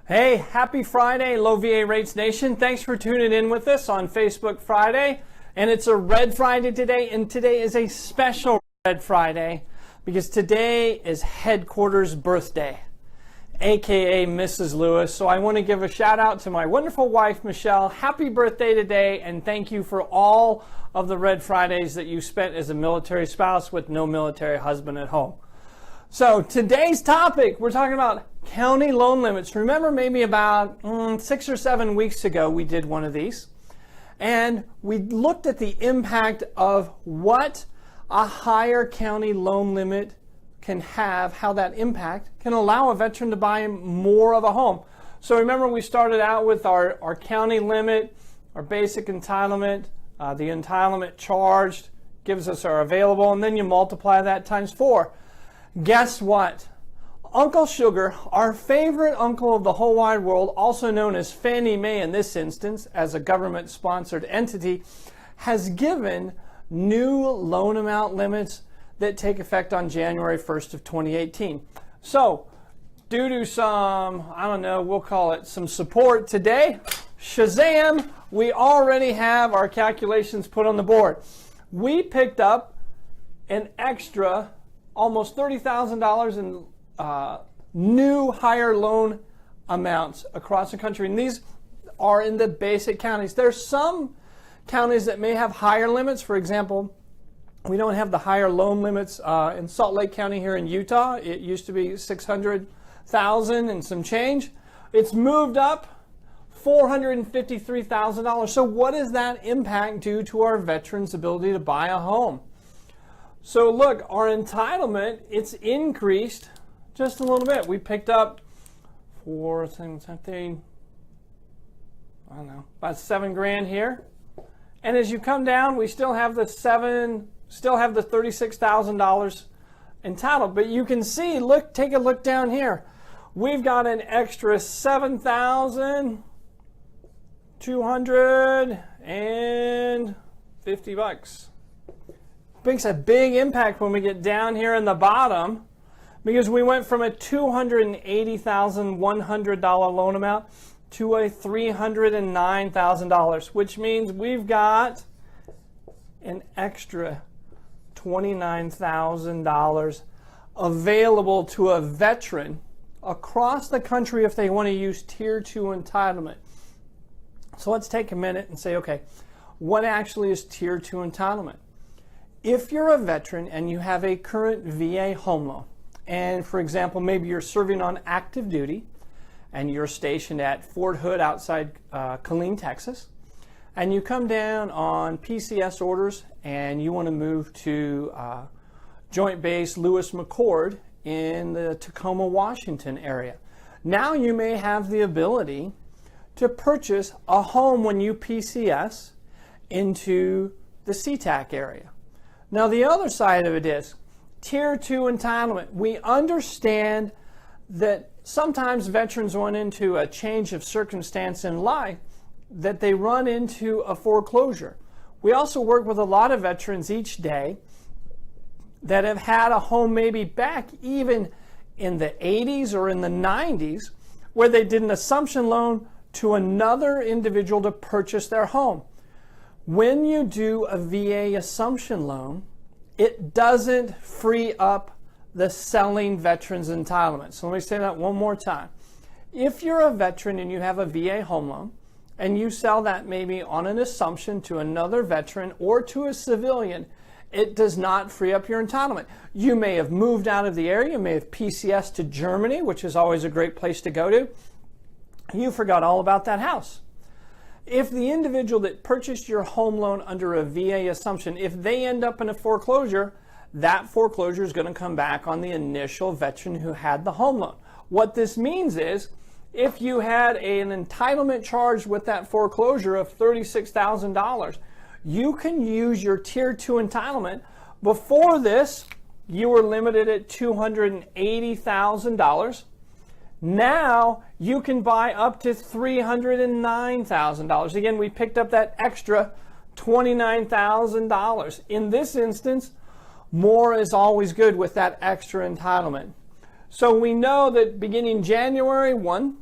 Hey, happy Friday, Low VA Rates Nation. Thanks for tuning in with us on Facebook Friday. And it's a Red Friday today, and today is a special Red Friday because today is Headquarters' birthday, aka Mrs. Lewis. So I want to give a shout out to my wonderful wife, Michelle. Happy birthday today, and thank you for all of the Red Fridays that you spent as a military spouse with no military husband at home. So today's topic, we're talking about county loan limits. Remember maybe about 6 or 7 weeks ago we did one of these, and we looked at the impact of what a higher county loan limit can have, how that impact can allow a veteran to buy more of a home. So remember, we started out with our county limit, our basic entitlement, the entitlement charged gives us our available, and then you multiply that times 4. Guess what? Uncle Sugar, our favorite uncle of the whole wide world, also known as Fannie Mae in this instance, as a government-sponsored entity, has given new loan amount limits that take effect on January 1st of 2018. So, due to some, we'll call it some support today, Shazam, we already have our calculations put on the board. We picked up an extra almost $30,000 in new higher loan amounts across the country. And these are in the basic counties. There's some counties that may have higher limits. For example, we don't have the higher loan limits in Salt Lake County here in Utah. It used to be $600,000 and some change. It's moved up $453,000. So what does that impact do to our veterans' ability to buy a home? So look, our entitlement, it's increased just a little bit. We picked up for something, about $7,000 here. And as you come down, we still have the $36,000 entitled. But you can see, look, take a look down here. We've got an extra $7,250. Makes a big impact when we get down here in the bottom, because we went from a $280,100 loan amount to a $309,000, which means we've got an extra $29,000 available to a veteran across the country if they want to use Tier 2 entitlement. So let's take a minute and say, okay, what actually is Tier 2 entitlement? If you're a veteran and you have a current VA home loan, and for example, maybe you're serving on active duty and you're stationed at Fort Hood outside Killeen, Texas, and you come down on PCS orders and you want to move to Joint Base Lewis McChord in the Tacoma, Washington area. Now you may have the ability to purchase a home when you PCS into the SeaTac area. Now the other side of it is Tier 2 entitlement. We understand that sometimes veterans run into a change of circumstance in life, that they run into a foreclosure. We also work with a lot of veterans each day that have had a home maybe back even in the 80s or in the 90s where they did an assumption loan to another individual to purchase their home. When you do a VA assumption loan, it doesn't free up the selling veteran's entitlement. So let me say that one more time. If you're a veteran and you have a VA home loan and you sell that maybe on an assumption to another veteran or to a civilian, it does not free up your entitlement. You may have moved out of the area, you may have PCS to Germany, which is always a great place to go to. You forgot all about that house. If the individual that purchased your home loan under a VA assumption, if they end up in a foreclosure, that foreclosure is going to come back on the initial veteran who had the home loan. What this means is, if you had an entitlement charge with that foreclosure of $36,000, you can use your Tier 2 entitlement. Before this, you were limited at $280,000. Now you can buy up to $309,000. Again, we picked up that extra $29,000. In this instance, more is always good with that extra entitlement. So we know that beginning January 1,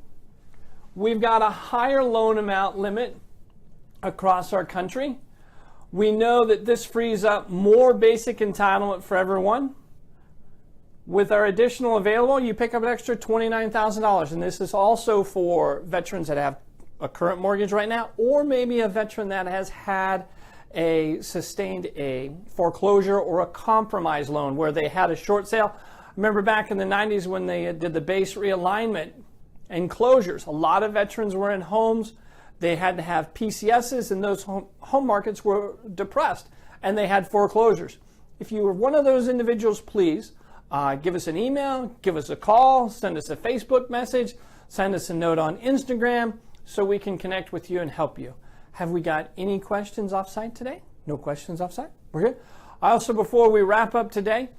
We've got a higher loan amount limit across our country. We know that this frees up more basic entitlement for everyone. With our additional available, you pick up an extra $29,000, and this is also for veterans that have a current mortgage right now, or maybe a veteran that has had sustained a foreclosure or a compromise loan where they had a short sale. Remember back in the 90s when they did the base realignment and closures, a lot of veterans were in homes. They had to have PCSs, and those home markets were depressed, and they had foreclosures. If you were one of those individuals, please give us an email, give us a call, send us a Facebook message, send us a note on Instagram so we can connect with you and help you. Have we got any questions offsite today? No questions offsite? We're good. Also, before we wrap up today,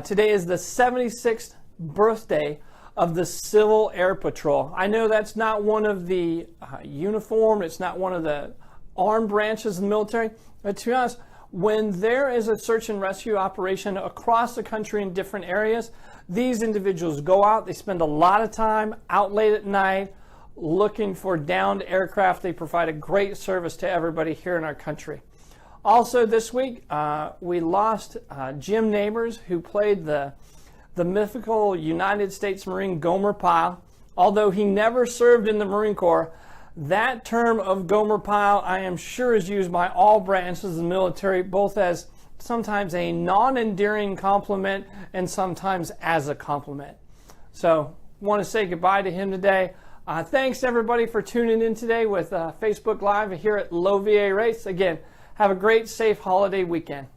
today is the 76th birthday of the Civil Air Patrol. I know that's not one of the uniformed, it's not one of the armed branches of the military, but to be honest, when there is a search and rescue operation across the country in different areas, these individuals go out, they spend a lot of time out late at night looking for downed aircraft. They provide a great service to everybody here in our country. Also this week, we lost Jim Neighbors, who played the mythical United States Marine Gomer Pyle. Although he never served in the Marine Corps, that term of Gomer Pyle, I am sure, is used by all branches of the military, both as sometimes a non-endearing compliment and sometimes as a compliment. So, want to say goodbye to him today. Thanks everybody for tuning in today with Facebook Live here at Low VA Rates. Again, have a great, safe holiday weekend.